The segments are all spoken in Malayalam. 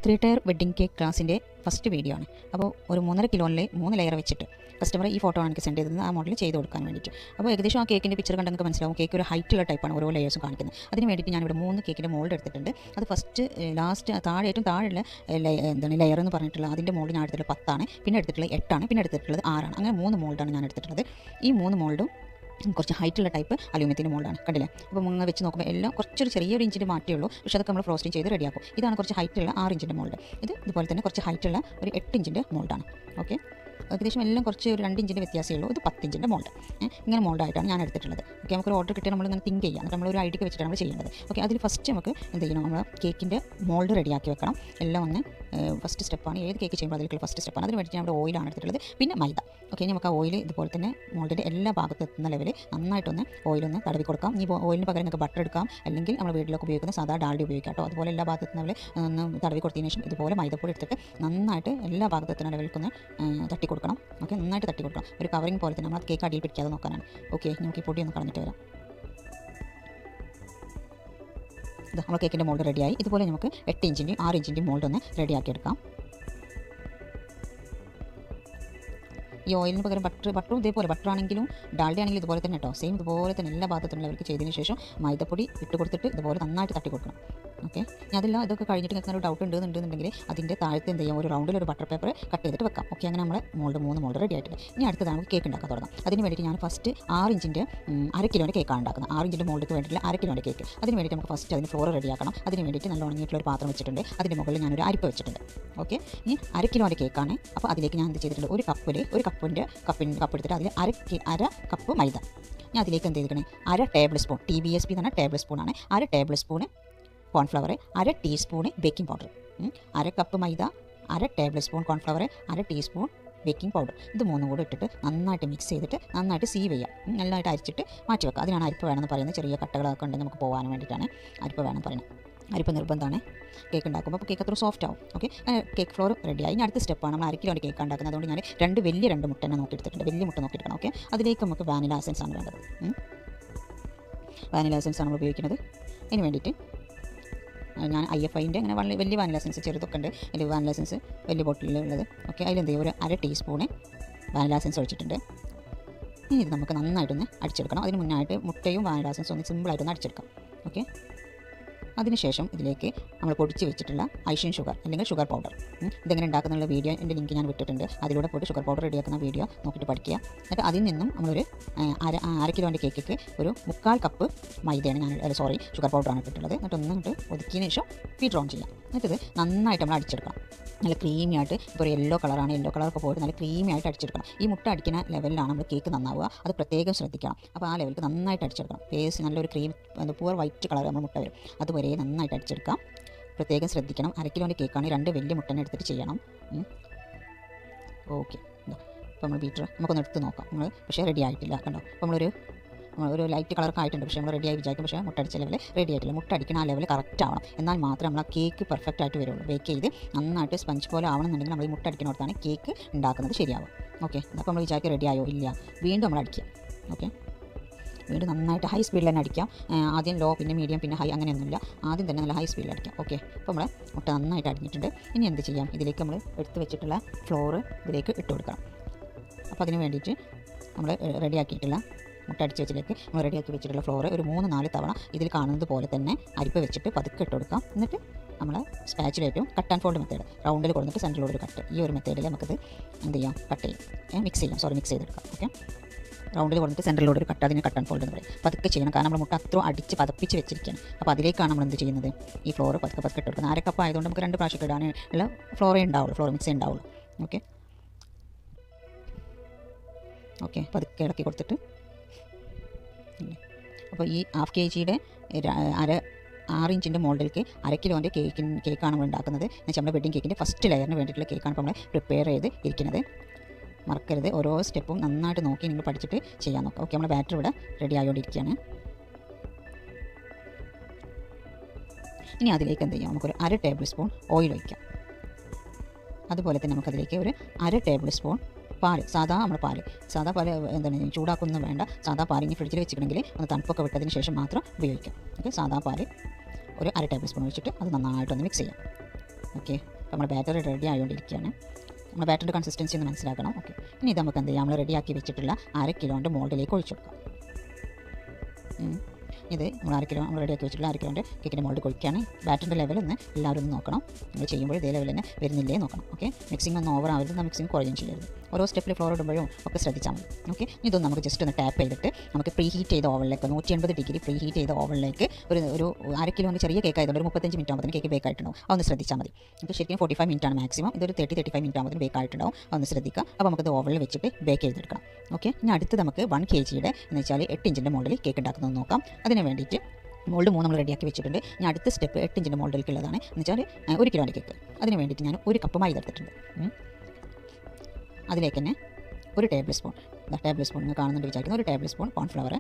3 ടയർ വെഡ്ഡിംഗ് കേക്ക് ക്ലാസിൻ്റെ ഫസ്റ്റ് വീഡിയോ ആണ്. അപ്പോൾ ഒരു 3.5 കിലോയിൽ 3 ലെയർ വെച്ചിട്ട് കസ്റ്റമർ ഈ ഫോട്ടോ ആണ് എനിക്ക് സെൻഡ് ചെയ്തത്, ആ മോഡൽ ചെയ്ത് കൊടുക്കാൻ വേണ്ടിയിട്ട്. അപ്പോൾ ഏകദേശം ആ കേക്കിൻ്റെ പിക്ചർ കണ്ട് നിങ്ങൾക്ക് മനസ്സിലാവും കേക്ക് ഒരു ഹൈറ്റുള്ള ടൈപ്പാണ്, ഓരോ ലെയേഴ്സും കാണിക്കുന്നത്. അതിന് വേണ്ടിയിട്ട് ഞാനിവിടെ 3 കേക്കിൻ്റെ മോൾഡ് എടുത്തിട്ടുണ്ട്. അത് ഫസ്റ്റ് ലാസ്റ്റ് ഏറ്റവും താഴെയുള്ള ലെയർ എന്ന് പറഞ്ഞിട്ടുള്ള അതിൻ്റെ മോൾഡ് ഞാൻ എടുത്തിട്ടുള്ളത് 10 ആണ്, പിന്നെ എടുത്തിട്ടുള്ളത് 8 ആണ്, പിന്നെ എടുത്തിട്ടുള്ളത് 6 ആണ്. അങ്ങനെ 3 മോൾഡാണ് ഞാൻ എടുത്തിട്ടുള്ളത്. ഈ 3 മോൾഡും കുറച്ച് ഹൈറ്റുള്ള ടൈപ്പ് അലൂമിനിയത്തിൻ്റെ മോൾഡാണ്, കണ്ടില്ലേ? അപ്പോൾ നിങ്ങൾ വെച്ച് നോക്കുമ്പോൾ എല്ലാം കുറച്ചൊരു ചെറിയൊരു ഇഞ്ചിൻ്റെ മാറ്റേ ഉള്ളൂ, പക്ഷേ അതൊക്കെ നമ്മൾ ഫ്രോസ്റ്റിംഗ് ചെയ്ത് റെഡിയാക്കും. ഇതാണ് കുറച്ച് ഹൈറ്റുള്ള 6 ഇഞ്ചിൻ്റെ മോൾഡ്. ഇതുപോലെ തന്നെ കുറച്ച് ഹൈറ്റുള്ള ഒരു 8 ഇഞ്ചിൻ്റെ മോൾഡാണ്. ഓക്കെ, ഏകദേശം എല്ലാം കുറച്ച് ഒരു 2 ഇഞ്ചിൻ്റെ വ്യത്യാസമേ ഉള്ളൂ. ഇത് 10 ഇഞ്ചിൻ്റെ മോൾഡ്. ഇങ്ങനെ മോൾഡായിട്ടാണ് ഞാൻ എടുത്തിട്ടുള്ളത്. ഓക്കെ, നമുക്കൊരു ഓർഡർ കിട്ടിയാൽ നമ്മളിങ്ങനെ തിങ്ക് ചെയ്യാം, എന്നിട്ട് നമ്മളൊരു ഐഡിയക്ക് വെച്ചിട്ടാണ് നമ്മൾ ചെയ്യേണ്ടത്. ഓക്കെ, അതിൽ ഫസ്റ്റ് നമുക്ക് എന്ത് ചെയ്യണം, നമ്മൾ കേക്കിൻ്റെ മോൾഡ് റെഡിയാക്കി വെക്കണം. എല്ലാം ഒന്ന് ഫസ്റ്റ് സ്റ്റെപ്പാണ്, ഏത് കേക്ക് ചെയ്യുമ്പോൾ അതിലേക്കുള്ള ഫസ്റ്റ് സ്റ്റെപ്പാണ്. അതിന് വേണ്ടിയിട്ട് നമ്മുടെ ഓയിലാണ് എടുത്തിട്ടുള്ളത്, പിന്നെ മൈദ. ഓക്കെ, നമുക്ക് ആ ഓയിൽ ഇതുപോലെ തന്നെ മോൾഡിൻ്റെ എല്ലാ ഭാഗത്തും എത്തുന്ന ലെവലിൽ നന്നായിട്ടൊന്ന് ഓയിലൊന്ന് തടവി കൊടുക്കാം. ഈ ഓയിലിന് പകരം നിങ്ങൾക്ക് ബട്ടർ എടുക്കാം, അല്ലെങ്കിൽ നമ്മൾ വീട്ടിലൊക്കെ ഉപയോഗിക്കുന്ന സാധാ ഡാൽഡി ഉപയോഗിക്കാം കേട്ടോ. അതുപോലെ എല്ലാ ഭാഗത്തും ലെവൽ ഒന്ന് തടവി കൊടുത്തതിന് ശേഷം ഇതുപോലെ മൈദപ്പൊടി എടുത്തിട്ട് നന്നായിട്ട് എല്ലാ ഭാഗത്തെത്തുന്ന ലെവലിലേക്കൊന്ന് തട്ടി കൊടുക്കണം. ഓക്കെ, നന്നായിട്ട് തട്ടി കൊടുക്കണം. ഒരു കവറിങ് പോലെ തന്നെ നമ്മൾ കേക്ക് അടിയിൽ പിടിക്കാതെ നോക്കാനാണ്. ഓക്കെ, നമുക്ക് ഈ പൊടി ഒന്ന് കളഞ്ഞിട്ട് വരാം. ഇത് നമ്മൾ കേക്കിൻ്റെ മോൾഡ് റെഡിയായി. ഇതുപോലെ നമുക്ക് 8 ഇഞ്ചിൻ്റെയും 6 ഇഞ്ചിൻ്റെയും മോൾഡ് ഒന്ന് റെഡിയാക്കി എടുക്കാം. ഈ ഓയിലിന് പകരം ബട്ടറും ഇതേപോലെ, ബട്ടറാണെങ്കിലും ഡാൽഡ ആണെങ്കിലും ഇതുപോലെ തന്നെ കേട്ടോ, സെയിം ഇതുപോലെ തന്നെ എല്ലാ ഭാഗത്തുള്ളവർക്ക് ചെയ്തതിന് ശേഷം മൈദപ്പൊടി ഇട്ട് കൊടുത്തിട്ട് ഇതുപോലെ നന്നായിട്ട് തട്ടി കൊടുക്കണം. ഓക്കെ, ഞാൻ അതെല്ലാം ഇതൊക്കെ കഴിഞ്ഞിട്ട് നിങ്ങൾക്ക് ഒരു ഡൗട്ട് ഉണ്ടെന്നുണ്ടെങ്കിൽ അതിൻ്റെ താഴത്ത് എന്ത് ചെയ്യാം, ഒരു റൗണ്ടിലൊരു ബട്ടർ പേപ്പർ കട്ട് ചെയ്തിട്ട് വെക്കാം. ഓക്കെ, അങ്ങനെ നമ്മൾ മോൾഡ് 3 മോൾഡ് റെഡി ആയിട്ടുണ്ട്. ഇനി അടുത്തതാണ് നമുക്ക് കേക്ക് ഉണ്ടാക്കാൻ തുടങ്ങാം. അതിന് വേണ്ടിയിട്ട് ഞാൻ ഫസ്റ്റ് 6 ഇഞ്ചിൻ്റെ 1/2 കിലോൻ്റെ കേക്കാണ് ഉണ്ടാക്കുന്നത്. 6 ഇഞ്ചിൻ്റെ മോൾഡിക്ക് വേണ്ടിയിട്ട് 1/2 കിലോൻ്റെ കേക്ക്. അതിന് വേണ്ടിയിട്ട് നമുക്ക് ഫസ്റ്റ് അതിന് ഫ്ലോർ റെഡിയാക്കണം. അതിന് വേണ്ടിയിട്ട് നല്ല ഉണങ്ങിയിട്ടുള്ള ഒരു പാത്രം വെച്ചിട്ടുണ്ട്. അതിൻ്റെ മുകളിൽ ഞാനൊരു അരിപ്പ് വെച്ചിട്ടുണ്ട്. ഓക്കെ, ഈ 1/2 കിലോൻ്റെ കേക്കാണ്. അപ്പോൾ അതിലേക്ക് ഞാൻ എന്ത് ചെയ്തിട്ടുണ്ട്, ഒരു കപ്പ് എടുത്തിട്ട് അതിൽ 1/2 കപ്പ് മൈദ. ഞാൻ അതിലേക്ക് എന്ത് ചെയ്തിരിക്കണേ, 1/2 ടേബിൾ സ്പൂൺ, TBSP എന്ന് പറഞ്ഞാൽ ടേബിൾ സ്പൂണാണ്. 1/2 tablespoon cornflour, 1/2 teaspoon baking powder. 1/2 cup maida, 1/2 tablespoon cornflour, 1/2 teaspoon baking powder. ഇത് മൂന്നും കൂടെ ഇട്ടിട്ട് നന്നായിട്ട് മിക്സ് ചെയ്തിട്ട് നന്നായിട്ട് സീവ് ചെയ്യാം. നന്നായിട്ട് അരിച്ചിട്ട് മാറ്റി വെക്കുക. അതിനാണ് അരിപ്പ് വേണമെന്ന് പറയുന്നത്. ചെറിയ കട്ടകളൊക്കെ ഉണ്ടെങ്കിൽ നമുക്ക് പോകാൻ വേണ്ടിയിട്ടാണ് അരിപ്പ് വേണമെന്ന് പറയുന്നത്. അരിപ്പ് നിർബന്ധമാണ് കേക്ക് ഉണ്ടാക്കുമ്പോൾ. അപ്പോൾ കേക്ക് അത്ര സോഫ്റ്റ് ആവും. ഓക്കെ, കേക്ക് ഫ്ലോർ റെഡിയായി. ഇനി അടുത്ത സ്റ്റെപ്പാണ് നമ്മൾ 1/2 കിലോൻ്റെ കേക്ക് ഉണ്ടാക്കുന്നത്. അതുകൊണ്ട് ഞാൻ 2 വലിയ മുട്ട തന്നെ നോക്കിയെടുത്തിട്ടുണ്ട്. വലിയ മുട്ട നോക്കിയെടുക്കണം. ഓക്കെ, അതിലേക്ക് നമുക്ക് വാനില എസൻസ് ആണ് വേണ്ടത്. വാനില എസൻസ് ആണ് നമ്മൾ ഉപയോഗിക്കുന്നത്. അതിന് വേണ്ടിയിട്ട് ഞാൻ IFIൻ്റെ അങ്ങനെ വലിയ വാനില എസൻസ് ചെറുതൊക്കെ ഉണ്ട്. അതിൽ വാനില എസൻസ് വലിയ ബോട്ടിലുള്ളത്. ഓക്കെ, അതിലെന്ത് ചെയ്യും, ഒരു 1/2 ടീസ്പൂണ് വാനില എസൻസ് ഒഴിച്ചിട്ടുണ്ട്. ഇനി ഇത് നമുക്ക് നന്നായിട്ടൊന്ന് അടിച്ചെടുക്കണം. അതിന് മുന്നായിട്ട് മുട്ടയും വാനില എസൻസും ഒന്ന് സിമ്പിളായിട്ടൊന്ന് അടിച്ചെടുക്കാം. ഓക്കെ, അതിനുശേഷം ഇതിലേക്ക് നമ്മൾ പൊടിച്ച് വെച്ചിട്ടുള്ള ഐസിങ് ഷുഗർ അല്ലെങ്കിൽ ഷുഗർ പൗഡർ. ഇതെങ്ങനെ ഉണ്ടാക്കുന്ന വീഡിയോ എൻ്റെ ലിങ്ക് ഞാൻ വിട്ടിട്ടുണ്ട്. അതിലൂടെ പോയിട്ട് ഷുഗർ പൗഡർ റെഡിയാക്കുന്ന വീഡിയോ നോക്കിയിട്ട് പഠിക്കുക. എന്നിട്ട് അതിൽ നിന്നും നമ്മളൊരു 1/2 കിലോൻ്റെ കേക്കിക്ക് ഒരു 3/4 കപ്പ് മൈദയാണ് ഷുഗർ പൗഡറാണ് ഇട്ടിട്ടുള്ളത്. എന്നിട്ട് ഒന്നിട്ട് ഒതുക്കിയതിന് ശേഷം ഫീഡ് ഓൺ ചെയ്യാം. എന്നിട്ട് നന്നായിട്ട് നമ്മൾ അടിച്ചെടുക്കാം. നല്ല ക്രീമി ആയിട്ട്, ഇപ്പോൾ ഒരു യെല്ലോ കളറാണ്, യെല്ലോ കളറൊക്കെ പോയിട്ട് നല്ല ക്രീമി ആയിട്ട് അടിച്ചെടുക്കണം. ഈ മുട്ട അടിക്കുന്ന ലെവലിലാണ് നമ്മൾ കേക്ക് നന്നാവുക. അത് പ്രത്യേകം ശ്രദ്ധിക്കണം. അപ്പോൾ ആ ലെവലിൽ നന്നായിട്ട് അടിച്ചെടുക്കണം. പേസ് നല്ലൊരു ക്രീം പൂർ വൈറ്റ് കളർ നമ്മൾ മുട്ട വരും, അതുവരെ നന്നായിട്ട് അടിച്ചെടുക്കാം. പ്രത്യേകം ശ്രദ്ധിക്കണം. 1/2 കിലോൻ്റെ കേക്കാണ്, 2 വലിയ മുട്ടനെ എടുത്തിട്ട് ചെയ്യണം. ഓക്കെ, അപ്പോൾ നമ്മൾ ബീറ്റർ നമുക്കൊന്ന് എടുത്ത് നോക്കാം. നമ്മൾ പക്ഷേ റെഡി ആയിട്ടില്ല, കണ്ടോ? അപ്പോൾ ഒരു ലൈറ്റ് കളറൊക്കെ ആയിട്ടുണ്ട്, പക്ഷേ നമ്മൾ റെഡിയായി വിചാരിക്കും. പക്ഷേ മുട്ട അടിച്ച ലെവൽ റെഡി ആയിട്ടില്ല. മുട്ട അടിക്കുന്ന ആ ലെവൽ കറക്റ്റ് ആവണം. എന്നാൽ മാത്രമേ നമ്മൾ ആ കേക്ക് പെർഫെക്റ്റ് ആയിട്ട് വരുള്ളൂ. ബേക്ക് ചെയ്ത് നന്നായിട്ട് സ്പഞ്ച് പോലെ ആവണമെന്നുണ്ടെങ്കിൽ നമ്മൾ ഈ മുട്ട അടിക്കുന്നിടത്താണ് കേക്ക് ഉണ്ടാക്കുന്നത് ശരിയാവും. ഓക്കെ, അപ്പോൾ നമ്മൾ വിചാരിക്കും റെഡി ആയോ, ഇല്ല, വീണ്ടും നമ്മൾ അടിക്കുക. ഓക്കെ, വീണ്ടും നന്നായിട്ട് ഹൈ സ്പീഡിൽ തന്നെ അടിക്കാം. ആദ്യം ലോ, പിന്നെ മീഡിയം, പിന്നെ ഹൈ, അങ്ങനെയൊന്നുമില്ല. ആദ്യം തന്നെ നല്ല ഹൈ സ്പീഡിൽ അടിക്കാം. ഓക്കെ, അപ്പോൾ നമ്മൾ മുട്ട നന്നായിട്ട് അടിഞ്ഞിട്ടുണ്ട്. ഇനി എന്ത് ചെയ്യാം, ഇതിലേക്ക് നമ്മൾ എടുത്ത് വെച്ചിട്ടുള്ള ഫ്ലോറ് ഇതിലേക്ക് ഇട്ട് കൊടുക്കണം. അപ്പോൾ അതിന് വേണ്ടിയിട്ട് നമ്മൾ റെഡിയാക്കിയിട്ടുള്ള മുട്ട അടിച്ച് വെച്ചിലേക്ക് നമ്മൾ റെഡിയാക്കി വെച്ചിട്ടുള്ള ഫ്ലോറ് ഒരു 3-4 തവണ ഇതിൽ കാണുന്നത് പോലെ തന്നെ അരിപ്പ് വെച്ചിട്ട് പതുക്കെ ഇട്ട് കൊടുക്കാം. എന്നിട്ട് നമ്മൾ സ്പാച്ചിലേറ്റും കട്ട് ആൻഡ് ഫോൾഡ് മെത്തേഡ് റൗണ്ടിൽ കൊടുത്തിട്ട് സെൻറ്ററിലൂടെ ഒരു കട്ട്, ഈ ഒരു മെത്തേഡിൽ നമുക്കിത് എന്ത് ചെയ്യാം, മിക്സ് ചെയ്തെടുക്കാം. ഓക്കെ, റൗണ്ടിൽ കൊടുത്തിട്ട് സെൻറ്ററിലൂടെ ഒരു കട്ട്, അതിന് കട്ട് ആൻഡ് ഫോൾഡ് എന്ന് പറയും. പതുക്കെ ചെയ്യണം, കാരണം നമ്മൾ മുട്ട അത്ര അടിച്ച് പതപ്പിച്ച് വെച്ചിരിക്കുകയാണ്. അപ്പോൾ അതിലേക്കാണ് നമ്മൾ എന്ത് ചെയ്യുന്നത്, ഈ ഫ്ലോർ പതുക്കെ ഇട്ട് കൊടുക്കുന്നത്. 1/2 കപ്പ് ആയതുകൊണ്ട് നമുക്ക് 2 പ്രാവശ്യം ഇടാനുള്ള ഫ്ലോർ മിക്സേ ഉണ്ടാവുള്ളൂ. ഓക്കെ, പതുക്കെ ഇളക്കി കൊടുത്തിട്ട്. അപ്പോൾ ഈ 1/2 kg 6 ഇഞ്ചിൻ്റെ മോൾഡിലേക്ക് 1/2 കിലോൻ്റെ കേക്കാണ് നമ്മൾ ഉണ്ടാക്കുന്നത്. എന്നുവെച്ചാൽ നമ്മുടെ വെഡ്ഡിംഗ് കേക്കിൻ്റെ ഫസ്റ്റ് ലെയറിന് വേണ്ടിയിട്ടുള്ള കേക്കാണ് ഇപ്പോൾ നമ്മൾ പ്രിപ്പയർ ചെയ്ത് ഇരിക്കുന്നത്. മറക്കരുത്, ഓരോ സ്റ്റെപ്പും നന്നായിട്ട് നോക്കി നിങ്ങൾ പഠിച്ചിട്ട് ചെയ്യാൻ നോക്കാം. ഓക്കെ, നമ്മുടെ ബാറ്റർ ഇവിടെ റെഡി ആയോണ്ടിരിക്കുകയാണ്. ഇനി അതിലേക്ക് എന്ത് ചെയ്യാം, നമുക്കൊരു 1/2 ടേബിൾ സ്പൂൺ ഓയിൽ ഒഴിക്കാം. അതുപോലെ തന്നെ നമുക്കതിലേക്ക് ഒരു 1/2 ടേബിൾ സ്പൂൺ പാൽ, സാധാ പാൽ ചൂടാക്കൊന്നും വേണ്ട. സാധാ പാൽ ഇനി ഫ്രിഡ്ജിൽ വെച്ചിട്ടുണ്ടെങ്കിൽ ഒന്ന് തണുപ്പൊക്കെ വിട്ടതിന് ശേഷം മാത്രം ഉപയോഗിക്കാം. ഓക്കെ, സാധാ പാൽ ഒരു 1/2 ടേബിൾ സ്പൂൺ ഒഴിച്ചിട്ട് അത് നന്നായിട്ടൊന്ന് മിക്സ് ചെയ്യാം. ഓക്കെ, നമ്മുടെ ബാറ്റർ റെഡി ആയതുകൊണ്ടിരിക്കുകയാണ്. നമ്മുടെ ബാറ്ററിൻ്റെ കൺസിസ്റ്റൻസി ഒന്ന് മനസ്സിലാക്കണം. ഓക്കെ, ഇനി ഇത് നമുക്ക് എന്ത് ചെയ്യാം, നമ്മൾ റെഡിയാക്കി വെച്ചിട്ടുള്ള 1/2 കിലോൻ്റെ മോൾഡിലേക്ക് ഒഴിച്ചു കൊടുക്കാം. ഇത് നമ്മൾ 1/2 കിലോ നമ്മൾ റെഡിയാക്കി വെച്ചിട്ടുള്ള 1/2 കിലോൻ്റെ കേക്കിൻ്റെ മോൾഡ് കൊഴിക്കുകയാണ്. ബാറ്ററിൻ്റെ ലെവൽ ഒന്ന് എല്ലാവരും ഒന്ന് നോക്കണം. നമ്മൾ ചെയ്യുമ്പോൾ ഇതേ ലെവൽ തന്നെ വരുന്നില്ലേ നോക്കണം. ഓക്കെ, മിക്സിംഗ് ഒന്ന് ഓവർ ആവരുത്, മിക്സിംഗ് കുറയുകയും ചെയ്യരുത്. ഓരോ സ്റ്റെപ്പിൽ ഫ്ലോർ ഇടുമ്പോഴും ഒക്കെ ശ്രദ്ധിച്ചാൽ മതി. ഓക്കെ, ഇതൊന്ന് നമുക്ക് ജസ്റ്റ് ഒന്ന് ടാപ്പ് ചെയ്തിട്ട് നമുക്ക് പ്രീ ഹീറ്റ് ചെയ്ത ഓവനിലേക്ക് 180 ഡിഗ്രി പ്രീ ഹീറ്റ് ചെയ്ത ഓവനിലേക്ക് ഒരു 1/2 കിലോൻ്റെ ചെറിയ കേക്ക് ആയതുകൊണ്ട് ഒരു 35 മിനിറ്റ് ആകുമ്പോൾ കേക്ക് ബേക്ക് ആയിട്ടുണ്ടാവും. അതൊന്ന് ശ്രദ്ധിച്ചാൽ മതി. നമുക്ക് ശരിക്കും 45 മിനിറ്റാണ് മാക്സിമം. ഇതൊരു 30-35 മിനിറ്റ് ആകുമ്പോൾ ബേക്ക് ആയിട്ടുണ്ടാവും. അതൊന്ന് ശ്രദ്ധിക്കുക. അപ്പോൾ നമുക്കത് ഓവനിൽ വെച്ചിട്ട് ബേക്ക് ചെയ്തെടുക്കണം. ഓക്കെ, ഇനി അടുത്ത് നമുക്ക് 1 kg എന്ന് വെച്ചാൽ 8 ഇഞ്ചിൻ്റെ മോഡലിൽ കേക്ക് ഉണ്ടാക്കുന്നത് നോക്കാം. അതിന് വേണ്ടിയിട്ട് മോൾഡ് 3 നമ്മൾ റെഡിയാക്കി വെച്ചിട്ടുണ്ട്. ഞാൻ അടുത്ത സ്റ്റെപ്പ് 8 ഇഞ്ചിൻ്റെ മോൾഡിലേക്കുള്ളതാണ്. എന്ന് വെച്ചാൽ 1 കിലോൻ്റെ കേക്ക്. അതിന് വേണ്ടിയിട്ട് ഞാൻ 1 കപ്പ് മൈദ എടുത്തിട്ടുണ്ട്. അതിലേക്ക് തന്നെ 1 ടേബിൾ സ്പൂൺ നിങ്ങൾ കാണുന്നുണ്ട് വിചാരിക്കുന്നു, 1 table spoon cornflour,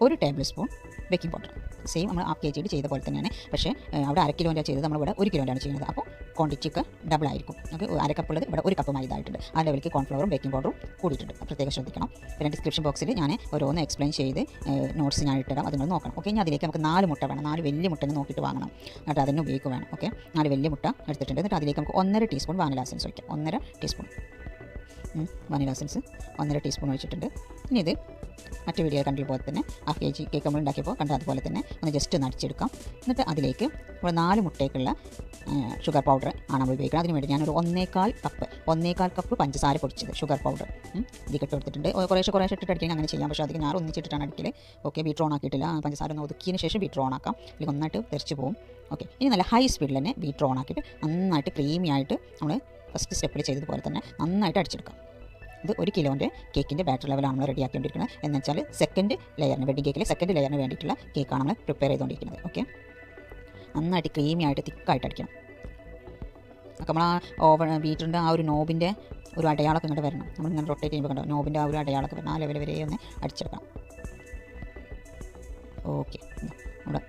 1 table spoon baking powder. Same നമ്മൾ 1/2 kg ചെയ്ത പോലെ തന്നെയാണ്. പക്ഷേ അവിടെ 1/2 കിലോൻ്റെ ചെയ്തത് നമ്മളിവിടെ 1 കിലോൻ്റാണ് ചെയ്യുന്നത്. അപ്പോൾ ക്വാണ്ടിറ്റിക്ക് ഡബിൾ ആയിരിക്കും. നമുക്ക് 1/2 കപ്പുള്ളത് ഇവിടെ 1 കപ്പ് മൈദ ആയിട്ടുണ്ട്. ആ ലെവലിലേക്ക് കോൺഫ്ലവറും ബേക്കിംഗ് പൗഡറും കൂടിയിട്ടുണ്ട്. പ്രത്യേകം ശ്രദ്ധിക്കണം. പിന്നെ ഡിസ്ക്രിപ്ഷൻ ബോക്സിൽ ഞാൻ ഓരോന്ന് എക്സ്പ്ലെയിൻ ചെയ്ത് നോട്ട്സ് ഞാൻ ഇട്ടിടാം, അത് നിങ്ങൾ നോക്കണം. ഓക്കെ, ഇനി അതിലേക്ക് നമുക്ക് 4 മുട്ട വേണം. 4 വലിയ മുട്ട നോക്കിയിട്ട് വാങ്ങണം. എന്നിട്ട് അതിന് ഉപയോഗിക്കുക വേണം. ഓക്കെ, 4 വലിയ മുട്ട എടുത്തിട്ടുണ്ട്. എന്നിട്ട് അതിലേക്ക് നമുക്ക് 1.5 ടീസ്പൂൺ വാനില എസൻസ് ഒഴിക്കാം. 1.5 ടീസ്പൂൺ വാനില എസൻസ് 1.5 ടീസ്പൂൺ ഒഴിച്ചിട്ടുണ്ട്. ഇനി ഇത് മറ്റു വീഡിയോ കണ്ടത് പോലെ തന്നെ 1/2 kg കേക്ക് നമ്മൾ ഉണ്ടാക്കിയപ്പോൾ കണ്ട അതുപോലെ തന്നെ ഒന്ന് ജസ്റ്റ് ഒന്ന് അടിച്ചെടുക്കാം. എന്നിട്ട് അതിലേക്ക് നമ്മൾ 4 മുട്ടയ്ക്കുള്ള ഷുഗർ പൗഡർ ആണ് നമ്മൾ ഉപയോഗിക്കുന്നത്. അതിന് വേണ്ടി ഞാനൊരു 1.25 കപ്പ് പഞ്ചസാര പൊടിച്ചത് ഷുഗർ പൗഡർ ഇതിൽ ഇട്ട് കൊടുത്തിട്ടുണ്ട്. കുറേശ്ശെ ഇട്ടിട്ട് അടിക്കാൻ അങ്ങനെ ചെയ്യാം. പക്ഷേ അധികം ഞാൻ ഒന്നിച്ചിട്ടാണ് അടിക്കൽ. ഓക്കെ, ബീറ്റർ ഓൺ ആക്കിയിട്ടില്ല. പഞ്ചസാര ഒന്ന് ഒതുക്കിയതിന് ശേഷം ബീറ്റർ ഓൺ ആക്കാം, അല്ലെങ്കിൽ ഒന്നായിട്ട് തെറിച്ച് പോകും. ഓക്കെ, ഇനി നല്ല ഹൈ സ്പീഡിൽ തന്നെ ബീറ്റർ ഓൺ ആക്കിയിട്ട് നന്നായിട്ട് ക്രീമി ആയിട്ട് നമ്മൾ ഫസ്റ്റ് സ്റ്റെപ്പിൽ ചെയ്തതുപോലെ തന്നെ നന്നായിട്ട് അടിച്ചെടുക്കാം. ഇത് 1 കിലോൻ്റെ കേക്കിൻ്റെ ബാറ്റർ ലെവലാണ് നമ്മൾ റെഡിയാക്കിക്കൊണ്ടിരിക്കുന്നത്. എന്ന് വെച്ചാൽ സെക്കൻഡ് ലെയറിന്, വെഡിങ് കേക്കിലെ സെക്കൻഡ് ലെയറിന് വേണ്ടിയിട്ടുള്ള കേക്കാണ് നമ്മൾ പ്രിപ്പയർ ചെയ്തുകൊണ്ടിരിക്കുന്നത്. ഓക്കെ, നന്നായിട്ട് ക്രീമി ആയിട്ട് തിക്കായിട്ട് അടിക്കണം. അപ്പോൾ നമ്മൾ ആ ബീറ്ററിൻ്റെ ആ ഒരു നോബിൻ്റെ ഒരു അടയാളമൊക്കെ ഇങ്ങോട്ട് വരണം. നമ്മളിങ്ങനെ റൊട്ടേറ്റ് ചെയ്യുമ്പോൾ കണ്ടോ, നോബിൻ്റെ ആ ഒരു അടയാളമൊക്കെ വരണം. ആ ലെവൽ വരെ ഒന്ന് അടിച്ചെടുക്കണം. ഓക്കെ, നമ്മുടെ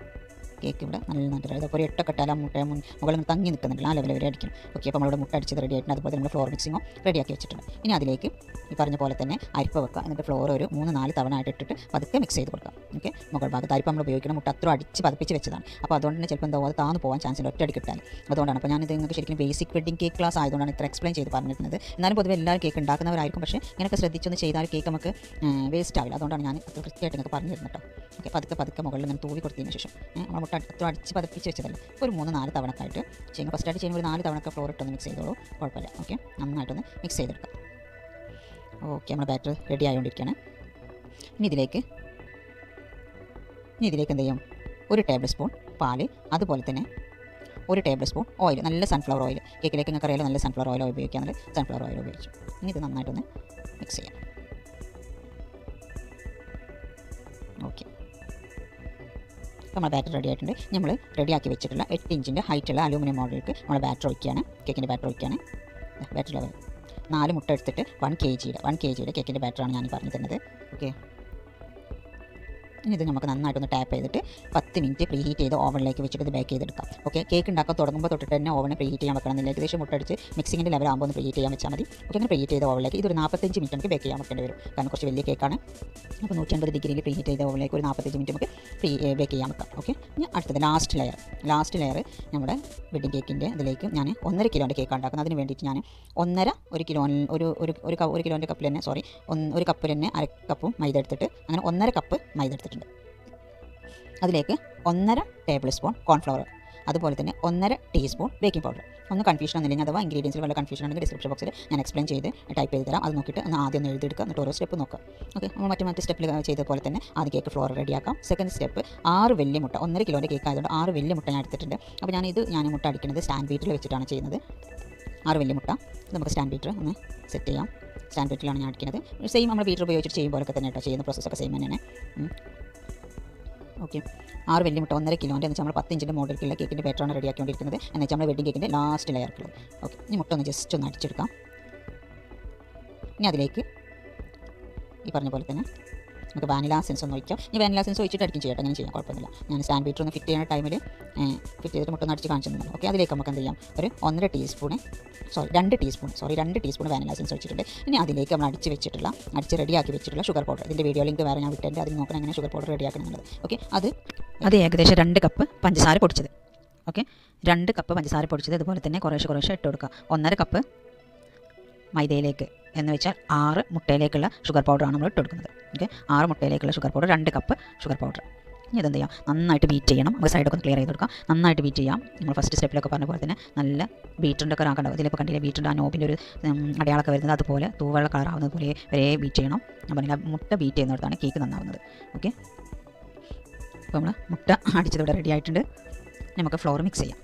കേക്ക് ഇവിടെ നല്ല നല്ലത്. അപ്പോൾ ഒരു 8 കെട്ടാൽ ആ മുട്ട മുകളിൽ തങ്ങി നിൽക്കുന്നുണ്ട്. ആ ലെവൽ വരെ അടിക്കണം. ഓക്കെ, അപ്പോൾ നമ്മളുടെ മുട്ട അടിച്ചത് റെഡി ആയിട്ടുണ്ട്. അതുപോലെ നമ്മൾ ഫ്ലോർ മിക്സിങ്ങും റെഡിയാക്കി വെച്ചിട്ടുണ്ട്. ഇനി അതിലേക്ക് ഈ പറഞ്ഞ പോലെ തന്നെ അരിപ്പ വെക്കുക. എന്നിട്ട് ഫ്ലോർ ഒരു 3-4 തവണ ആയിട്ട് ഇട്ടിട്ട് പതുക്കെ മിക്സ് ചെയ്ത് കൊടുക്കാം. ഓക്കെ, മുകൾ ഭാഗത്ത് അരിപ്പ നമ്മൾ ഉപയോഗിക്കണം. മുട്ട അത്ര അടിച്ച് പതിപ്പിച്ച് വെച്ചതാണ്. അപ്പോൾ അതുകൊണ്ട് തന്നെ ചിലപ്പോൾ എന്താ അത് താന്ന് പോകാൻ ചാൻസ് ഉണ്ട് ഒറ്റയടി കിട്ടാൻ. അതുകൊണ്ടാണ് അപ്പോൾ ഞാനിത് നിങ്ങൾക്ക് ശരിക്കും ബേസിക് വെഡിങ് കേക്ക് ക്ലാസ് ആയതുകൊണ്ടാണ് ഇത്ര എക്സ്പ്ലെയിൻ ചെയ്ത് പറഞ്ഞിരുന്നത്. എന്നാലും പൊതുവെ എല്ലാവരും കേക്ക് ഉണ്ടാക്കുന്നവരായിരിക്കും. പക്ഷേ ഇങ്ങനെയൊക്കെ ശ്രദ്ധിച്ചൊന്ന് ചെയ്താൽ കേക്ക് നമുക്ക് വേസ്റ്റ് ആവില്ല. അതുകൊണ്ടാണ് ഞാൻ അത് കൃത്യമായിട്ട് നിങ്ങൾക്ക് പറഞ്ഞിരുന്നത് കേട്ടോ. ഓക്കെ, പതുക്കെ മുകളിൽ ഇങ്ങനെ തൂവി കൊടുത്തതിന് ശേഷം നമ്മൾ മുട്ട അത്ര അടിച്ച് പതിപ്പിച്ച് വെച്ചതല്ല. ഒരു 3-4 തവണക്കായിട്ട് ചെയ്യുമ്പോൾ ഫസ്റ്റ് ആയിട്ട് ചെയ്യുമ്പോൾ ഒരു 4 തവണക്കെ ഫ്ലോർ ഇട്ടൊന്ന് മിക്സ് ചെയ്തോളൂ, കുഴപ്പമില്ല. ഓക്കെ, നന്നായിട്ടൊന്ന് മിക്സ് ചെയ്തെടുക്കാം. ഓക്കെ, നമ്മുടെ ബാറ്റർ റെഡി ആയതുകൊണ്ടിരിക്കുകയാണ്. ഇനി ഇതിലേക്ക് എന്ത് ചെയ്യും, 1 ടേബിൾ സ്പൂൺ പാല്, അതുപോലെ തന്നെ 1 ടേബിൾ സ്പൂൺ ഓയിൽ, നല്ല സൺഫ്ലവർ ഓയിൽ. കേക്കിലേക്ക് നിങ്ങൾക്ക് അറിയാലോ, നല്ല സൺഫ്ലവർ ഓയിൽ ഉപയോഗിക്കാമെങ്കിൽ സൺഫ്ലവർ ഓയിൽ ഉപയോഗിച്ചു. ഇനി ഇത് നന്നായിട്ടൊന്ന് മിക്സ് ചെയ്യാം. ഓക്കെ, നമ്മൾ ബാറ്റർ റെഡി ആയിട്ടുണ്ട്. നമ്മൾ റെഡിയാക്കി വെച്ചിട്ടുള്ള 8 ഇഞ്ചിൻ്റെ ഹൈറ്റുള്ള അലൂമിനിയം മോഡലിലേക്ക് നമ്മൾ ബാറ്റർ ഒഴിക്കുകയാണ്. കേക്കിൻ്റെ ബാറ്റർ ഒഴിക്കുകയാണ്. ബാറ്റർ ലെവൽ 4 മുട്ട എടുത്തിട്ട് 1 kg കേക്കിൻ്റെ ബാറ്ററാണ് ഞാൻ പറഞ്ഞു തരുന്നത്. ഓക്കെ, ഇനി ഇത് നമുക്ക് നന്നായിട്ടൊന്ന് ടാപ്പ് ചെയ്തിട്ട് 10 മിനിറ്റ് പ്രീ ഹീറ്റ് ചെയ്ത് ഓവനിലേക്ക് വെച്ചിട്ട് ഇത് ബേക്ക് ചെയ്തെടുക്കാം. ഓക്കെ, കേക്ക് ഉണ്ടാക്കാൻ തുടങ്ങുമ്പോൾ തൊട്ടിട്ട് തന്നെ ഓവനെ പ്രീ ഹീറ്റ് ചെയ്യാൻ വെക്കണം. ഏകദേശം മുട്ടടിച്ച് മിക്സിങ്ങിൻ്റെ ലെവൽ ആകുമ്പോൾ ഒന്ന് പ്രീ ഹീറ്റ് ചെയ്യാൻ വെച്ചാൽ മതി. ഓക്കെ, അങ്ങനെ പ്രീ ഹീറ്റ് ചെയ്ത ഓവനിലേക്ക് ഇതൊരു 45 മിനിറ്റ് നമുക്ക് ബേക്ക് ചെയ്യാൻ വെക്കേണ്ടി വരും. കാരണം കുറച്ച് വലിയ കേക്കാണ്. അപ്പോൾ 180 ഡിഗ്രിയിൽ പ്രീ ഹീറ്റ് ചെയ്ത ഓവനിലേക്ക് ഒരു 45 മിനിറ്റ് നമുക്ക് ബേക്ക് ചെയ്യാൻ വെക്കാം. ഓക്കെ, ഇനി അടുത്തത് ലാസ്റ്റ് ലെയർ നമ്മുടെ വെഡിങ് കേക്കിൻ്റെ ഇതിലേക്ക് ഞാൻ 1.5 കിലോൻ്റെ കേക്ക് ഉണ്ടാക്കുന്നത്. അതിന് വേണ്ടിയിട്ട് ഞാൻ 1 കിലോൻ്റെ കപ്പിൽ തന്നെ 1 കപ്പിൽ തന്നെ 1/2 കപ്പും മൈദ എടുത്തിട്ട് അങ്ങനെ 1.5 കപ്പ് മൈദ എടുത്തിട്ടുണ്ട്. അതിലേക്ക് 1.5 ടേബിൾ സ്പൂൺ കോൺഫ്ലവർ, അതുപോലെ തന്നെ 1.5 ടീസ്പൂൺ ബേക്കിംഗ് പൗഡർ. ഒന്നും കൺഫ്യൂഷൻ ഒന്നുമില്ലെങ്കിൽ അഥവാ ഇൻഗ്രീഡിയൻസിൽ വല്ല കൺഫ്യൂഷൻ ഉണ്ടെങ്കിൽ ഡിസ്ക്രിപ്ഷൻ ബോക്സിൽ ഞാൻ എക്സ്പ്ലെയിൻ ചെയ്ത് ടൈപ്പ് ചെയ്ത് തരാം. അത് നോക്കിയിട്ട് ഒന്ന് ആദ്യം ഒന്ന് എഴുതിയെടുക്കുക, എന്നിട്ട് ഓരോ സ്റ്റെപ്പ് നോക്കുക. ഓക്കെ, നമ്മൾ മറ്റു സ്റ്റെപ്പിൽ ചെയ്ത പോലെ തന്നെ ആദ്യം കേക്ക് ഫ്ലോർ റെഡിയാക്കാം. സെക്കൻഡ് സ്റ്റെപ്പ് 6 വലിയ മുട്ട, 1.5 കിലോൻ്റെ കേക്ക് ആയതുകൊണ്ട് 6 വലിയ മുട്ട ഞാൻ എടുത്തിട്ടുണ്ട്. അപ്പോൾ ഞാൻ മുട്ട അടിക്കുന്നത് സ്റ്റാൻഡ് ബീറ്ററിൽ വെച്ചിട്ടാണ് ചെയ്യുന്നത്. 6 വലിയ മുട്ട നമുക്ക് സ്റ്റാൻഡ് ബീറ്റർ ഒന്ന് സെറ്റ് ചെയ്യാം. സ്റ്റാൻഡ് ബീറ്ററിലാണ് ഞാൻ അടിക്കുന്നത്. സെയിം നമ്മൾ ബീറ്റർ ഉപയോഗിച്ചിട്ട് ചെയ്യുമ്പോഴൊക്കെ തന്നെ കേട്ടോ, ചെയ്യുന്ന പ്രോസസ്സൊക്കെ സെയിം തന്നെയാണ്. ഓക്കെ, 6 വലിയ മുട്ട 1.5 കിലോൻ്റെ എന്ന് വെച്ചാൽ നമ്മൾ 10 ഇഞ്ചിൻ്റെ മോഡലിലുള്ള കേക്കിൻ്റെ ബാറ്ററാണ് റെഡിയാക്കിക്കൊണ്ടിരിക്കുന്നത്. എന്ന് വെച്ചാൽ നമ്മൾ വെഡിങ് കേക്കിൻ്റെ ലാസ്റ്റ് ലെയർക്കുള്ളത്. ഓക്കെ, ഈ മുട്ട ഒന്ന് ജസ്റ്റ് ഒന്ന് അടിച്ചെടുക്കാം. ഇനി അതിലേക്ക് ഈ പറഞ്ഞ പോലെ തന്നെ നമുക്ക് വാനില എസൻസ് ഒന്ന് ഒഴിക്കാം. ഇനി വാനില എസൻസ് ഒഴിച്ചിട്ട് അടിക്കും ചെയ്യട്ടെ, അങ്ങനെ ചെയ്യാം, കുഴപ്പമില്ല. ഞാൻ സ്റ്റാൻഡ് ബീറ്റർ ഒന്ന് ഫിറ്റ് ചെയ്യുന്ന ടൈമിൽ ഫിറ്റ് ചെയ്തിട്ട് മുട്ട ഒന്ന് അടിച്ച് കാണിച്ചു തന്നു. ഓക്കെ, അതിലേക്ക് നമുക്ക് എന്ത് ചെയ്യാം, ഒരു 2 ടീസ്പൂൺ വാനില എസൻസ് ഒഴിച്ചിട്ടുണ്ട്. ഇനി അതിലേക്ക് നമ്മൾ അടിച്ച് റെഡിയാക്കി വെച്ചിട്ടുള്ള ഷുഗർ പൗഡർ, ഇതിൻ്റെ വീഡിയോ ലിങ്ക് വേറെ ഞാൻ വിട്ടിട്ടുണ്ട്, അതിൽ നോക്കണം എങ്ങനെ ഷുഗർ പൗഡർ റെഡിയാക്കണം എന്നുള്ളത്. ഓക്കെ, അത് ഏകദേശം 2 കപ്പ് പഞ്ചസാര പൊടിച്ചത്. ഓക്കെ. 2 കപ്പ് പഞ്ചസാര പൊടിച്ചത് ഇതുപോലെ തന്നെ കുറേശ്ശെ ഇട്ട് കൊടുക്കുക. 1.5 കപ്പ് മൈദയിലേക്ക് എന്ന് വെച്ചാൽ 6 മുട്ടയിലേക്കുള്ള ഷുഗർ പൗഡറാണ് നമ്മൾ ഇട്ട് കൊടുക്കുന്നത്. ഓക്കെ, 6 മുട്ടയിലേക്കുള്ള sugar powder, 2 cup sugar powder. ഇനി ഇതെന്ത് ചെയ്യാം, നന്നായിട്ട് ബീറ്റ് ചെയ്യണം. നമുക്ക് സൈഡൊക്കെ ഒന്ന് ക്ലിയർ ചെയ്ത് കൊടുക്കാം. നന്നായിട്ട് ബീറ്റ് ചെയ്യാം. നമ്മൾ ഫസ്റ്റ് സ്റ്റെപ്പിലൊക്കെ പറഞ്ഞ പോലെ തന്നെ നല്ല ബീറ്ററിൻ്റെ ഒക്കെ ആക്കണ്ടാവും. ഇതിലിപ്പോൾ കണ്ടില്ലേ ബീറ്ററിൻ്റെ ആ നോബിൻ്റെ ഒരു അടയാളമൊക്കെ വരുന്നത്, അതുപോലെ തൂവെള്ള കളറാവുന്നത് പോലെ വരെ ബീറ്റ് ചെയ്യണം. ഞാൻ പറഞ്ഞില്ല, മുട്ട ബീറ്റ് ചെയ്യുന്നിടത്താണ് കേക്ക് നന്നാവുന്നത്. ഓക്കെ, അപ്പോൾ നമ്മൾ മുട്ട അടിച്ചത് ഇവിടെ റെഡി ആയിട്ടുണ്ട്. നമുക്ക് ഫ്ലോർ മിക്സ് ചെയ്യാം.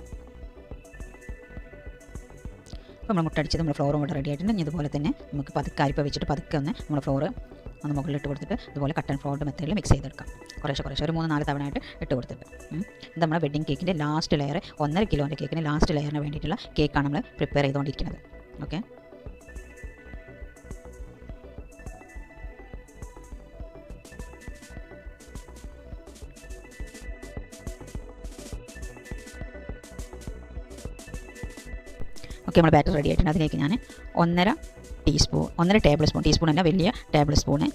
അപ്പോൾ നമ്മൾ മുട്ട അടിച്ചത് നമ്മൾ ഫ്ലോറും ഇവിടെ റെഡി ആയിട്ടുണ്ട്. ഇതുപോലെ തന്നെ നമുക്ക് പതുക്കെ അരിപ്പ വെച്ചിട്ട് പതുക്കെ ഒന്ന് നമ്മൾ ഫ്ലോറ് ഒന്ന് മുകളിലിട്ട് കൊടുത്തിട്ട് ഇതുപോലെ കട്ട് ആൻഡ് ഫ്ലോറിൻ്റെ മെത്തേഡിൽ മിക്സ് ചെയ്തെടുക്കാം. കുറേശ്ശെ ഒരു 3-4 തവണ ആയിട്ട് ഇട്ട് കൊടുത്തിട്ട് ഇത് നമ്മുടെ വെഡ്ഡിംഗ് കേക്കിൻ്റെ ലാസ്റ്റ് ലെയർ, 1.5 കിലോൻ്റെ കേക്കിന് ലാസ്റ്റ് ലെയറിന് വേണ്ടിയിട്ടുള്ള കേക്കാണ് നമ്മൾ പ്രിപ്പയർ ചെയ്തുകൊണ്ടിരിക്കുന്നത്. ഓക്കെ, നമ്മൾ ബാറ്റർ റെഡി ആയിട്ടുണ്ട്. അതിലേക്ക് ഞാൻ 1.5 ടേബിൾ സ്പൂൺ, ടീസ്പൂൺ അല്ല വലിയ ടേബിൾ സ്പൂണ്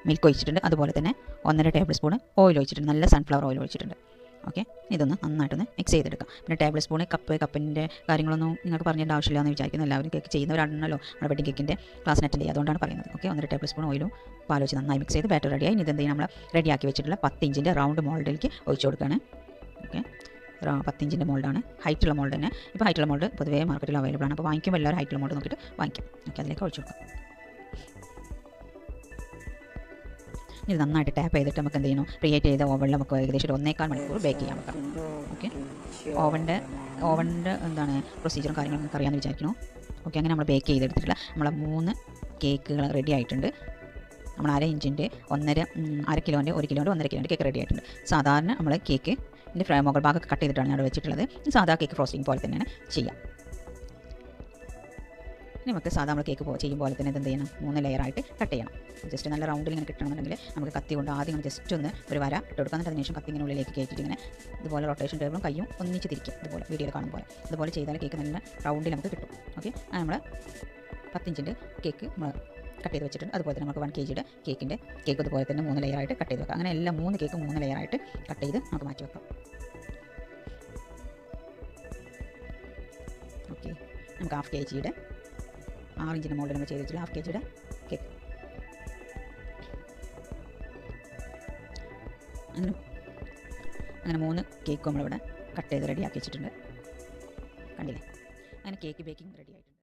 മിൽക്ക് ഒഴിച്ചിട്ടുണ്ട്. അതുപോലെ തന്നെ 1.5 ടേബിൾ സ്പൂൺ ഓയിൽ ഒഴിച്ചിട്ടുണ്ട്, നല്ല സൺഫ്ലവർ ഓയിൽ ഒഴിച്ചിട്ടുണ്ട്. ഓക്കെ, ഇതൊന്ന് നന്നായിട്ടൊന്ന് മിക്സ് ചെയ്തെടുക്കാം. പിന്നെ ടേബിൾ സ്പൂൺ, കപ്പിൻ്റെ കാര്യങ്ങളൊന്നും നിങ്ങൾക്ക് പറഞ്ഞേണ്ട ആവശ്യമില്ല എന്ന് വിചാരിക്കുന്നു. എല്ലാവരും കേക്ക് ചെയ്യുന്നവരാണല്ലോ നമ്മുടെ വെഡ്ഡിംഗ് കേക്കിൻ്റെ ക്ലാസ്സിന് അറ്റൻഡ് ചെയ്യുക, അതുകൊണ്ടാണ് പറയുന്നത്. ഓക്കെ, 1.5 ടേബിൾ സ്പൂൺ ഓയിലും പാൽ ഒഴിച്ച് നന്നായി മിക്സ് ചെയ്ത് ബാറ്റർ റെഡിയായി. ഇനി ഇതെന്ത് ചെയ്യും, നമ്മൾ റെഡിയാക്കി വെച്ചിട്ടുള്ള 10 ഇഞ്ചിൻ്റെ റൗണ്ട് മോൾഡിലേക്ക് ഒഴിച്ചു കൊടുക്കുകയാണ്. ഓക്കെ, 10 ഇഞ്ചിൻ്റെ മോൾഡാണ്, ഹൈറ്റുള്ള മോൾഡ് തന്നെ. ഇപ്പോൾ ഹൈറ്റുള്ള മോൾഡ് പൊതുവേ മാർക്കറ്റിൽ അവൈലബിൾ ആണ്. അപ്പോൾ വാങ്ങിക്കുമ്പോൾ എല്ലാവരും ഹൈറ്റുള്ള മോൾഡ് നോക്കിയിട്ട് വാങ്ങിക്കാം. ഓക്കെ, അതിലേക്ക് ഒഴിച്ചു കൊടുക്കാം. ഇത് നന്നായിട്ട് ടാപ്പ് ചെയ്തിട്ട് നമുക്ക് എന്ത് ചെയ്യണം, ക്രിയേറ്റ് ചെയ്ത ഓവനിൽ നമുക്ക് ഏകദേശം 1.25 മണിക്കൂർ ബേക്ക് ചെയ്യാൻ വെക്കാം. ഓക്കെ, ഓവൻ്റെ എന്താണ് പ്രൊസീജിയറും കാര്യങ്ങളും നമുക്ക് അറിയാമെന്ന് വിചാരിക്കുന്നു. ഓക്കെ, അങ്ങനെ നമ്മൾ ബേക്ക് ചെയ്തെടുത്തിട്ടുള്ള നമ്മളെ 3 കേക്കുകൾ റെഡി ആയിട്ടുണ്ട്. നമ്മൾ 1/2 ഇഞ്ചിൻ്റെ 1.5 കിലോൻ്റെ 1 കിലോൻ്റെ 1.5 കിലോൻ്റെ കേക്ക് റെഡി ആയിട്ടുണ്ട്. സാധാരണ നമ്മൾ കേക്ക് ഇതിൻ്റെ മുകൾ ഭാഗമൊക്കെ കട്ട് ചെയ്തിട്ടാണ് ഞാൻ വെച്ചിട്ടുള്ളത്. സാധാ കേക്ക് ഫ്രോസ്റ്റിംഗ് പോലെ തന്നെയാണ് ചെയ്യാം. ഇനി നമുക്ക് സാധാ നമ്മൾ കേക്ക് ചെയ്യും പോലെ തന്നെ എന്ത് ചെയ്യണം, 3 ലെയറായിട്ട് കട്ട് ചെയ്യണം. ജസ്റ്റ് നല്ല റൗണ്ടിൽ ഇങ്ങനെ കിട്ടണമെന്നുണ്ടെങ്കിൽ നമുക്ക് കത്തി കൊണ്ട് ആദ്യം ജസ്റ്റ് ഒന്ന് ഒരു വര ഇട്ട് കൊടുക്കാം. എന്നിട്ട് അതിനുശേഷം കത്തി ഇങ്ങനെ ഉള്ളിലേക്ക് കയറ്റിയിട്ട് ഇങ്ങനെ ഇതുപോലെ റൊട്ടേഷൻ ടേബിളും കയ്യും ഒന്നിച്ച് തിരിക്കും. ഇതുപോലെ വീഡിയോയിൽ കാണും പോലെ ഇതുപോലെ ചെയ്താൽ കേക്ക് നല്ല റൗണ്ടിൽ നമുക്ക് കിട്ടും. ഓക്കെ, നമ്മൾ 10 ഇഞ്ചിൻ്റെ കേക്ക് നമ്മൾ കട്ട് ചെയ്ത് വെച്ചിട്ടുണ്ട്. അതുപോലെ തന്നെ നമുക്ക് 1 kg കേക്ക് അതുപോലെ തന്നെ 3 ലെയറായിട്ട് കട്ട് ചെയ്ത് വെക്കാം. അങ്ങനെ എല്ലാം 3 കേക്കും 3 ലെയറായിട്ട് കട്ട് ചെയ്ത് നമുക്ക് മാറ്റി വെക്കാം. ഓക്കെ, നമുക്ക് 1/2 kg 6 ഇഞ്ചിൻ്റെ മോൾഡ് നമ്മൾ ചെയ്ത് വെച്ചില്ല 1/2 kg കേക്ക്. അങ്ങനെ 3 കേക്കും നമ്മളിവിടെ കട്ട് ചെയ്ത് റെഡിയാക്കി വെച്ചിട്ടുണ്ട്. കണ്ടില്ലേ, അങ്ങനെ കേക്ക് ബേക്കിംഗ് റെഡി ആയിട്ടുണ്ട്.